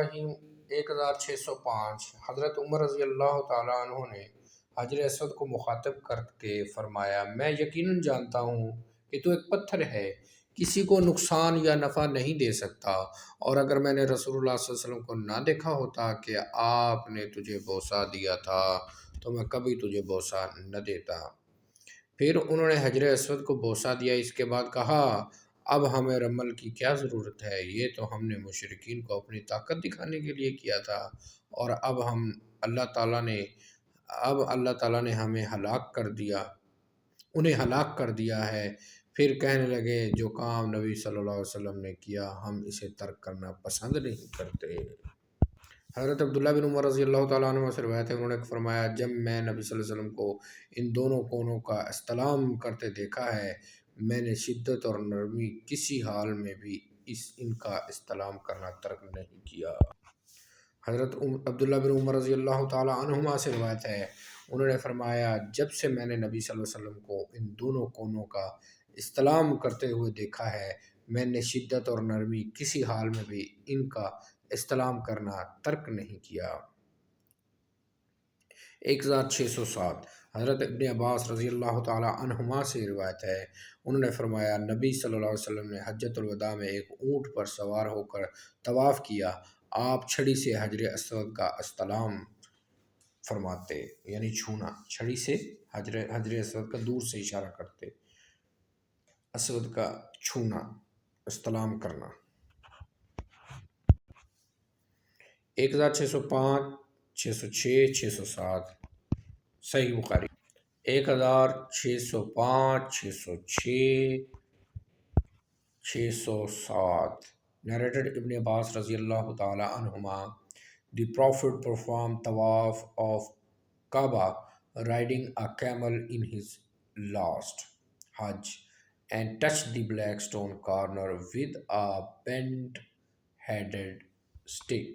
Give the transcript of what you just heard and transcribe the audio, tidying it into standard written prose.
الرحیم 1605 حضرت عمر رضی اللہ تعالیٰ عنہ نے حجر اسود کو مخاطب کر کے فرمایا، میں یقیناً جانتا ہوں کہ تو ایک پتھر ہے، کسی کو نقصان یا نفع نہیں دے سکتا، اور اگر میں نے رسول اللہ صلی اللہ علیہ وسلم کو نہ دیکھا ہوتا کہ آپ نے تجھے بوسہ دیا تھا تو میں کبھی تجھے بوسہ نہ دیتا۔ پھر انہوں نے حجر اسود کو بوسہ دیا، اس کے بعد کہا، اب ہمیں رمل کی کیا ضرورت ہے، یہ تو ہم نے مشرکین کو اپنی طاقت دکھانے کے لیے کیا تھا، اور اب اللہ تعالیٰ نے ہمیں انہیں ہلاک کر دیا ہے۔ پھر کہنے لگے، جو کام نبی صلی اللہ علیہ وسلم نے کیا ہم اسے ترک کرنا پسند نہیں کرتے۔ حضرت عبداللہ بن عمر رضی اللہ تعالیٰ عنہ سے روایت ہے، انہوں نے فرمایا، جب میں نبی صلی اللہ علیہ وسلم کو ان دونوں کونوں کا استلام کرتے دیکھا ہے، میں نے شدت اور نرمی کسی حال میں بھی ان کا استلام کرنا ترک نہیں کیا۔ حضرت عبداللہ بن عمر رضی اللہ تعالیٰ عنہما سے روایت ہے، انہوں نے فرمایا، جب سے میں نے نبی صلی اللہ علیہ وسلم کو ان دونوں کونوں کا استلام کرتے ہوئے دیکھا ہے، میں نے شدت اور نرمی کسی حال میں بھی ان کا استلام کرنا ترک نہیں کیا۔ 1607 حضرت ابن عباس رضی اللہ تعالیٰ عنہما سے روایت ہے، انہوں نے فرمایا، نبی صلی اللہ علیہ وسلم نے حجۃ الوداع میں ایک اونٹ پر سوار ہو کر طواف کیا، آپ چھڑی سے حجر اسود کا استلام فرماتے، یعنی چھونا، چھڑی سے حجر اسود کا دور سے اشارہ کرتے، اسود کا چھونا، استلام کرنا۔ 1605 606 607 صحیح بخاری 1605 606 607 Narrated Ibn Abbas رضی اللہ تعالی عنہما The Prophet performed tawaf of Kaaba riding a camel in his last Hajj and touched the black stone corner with a bent-headed stick.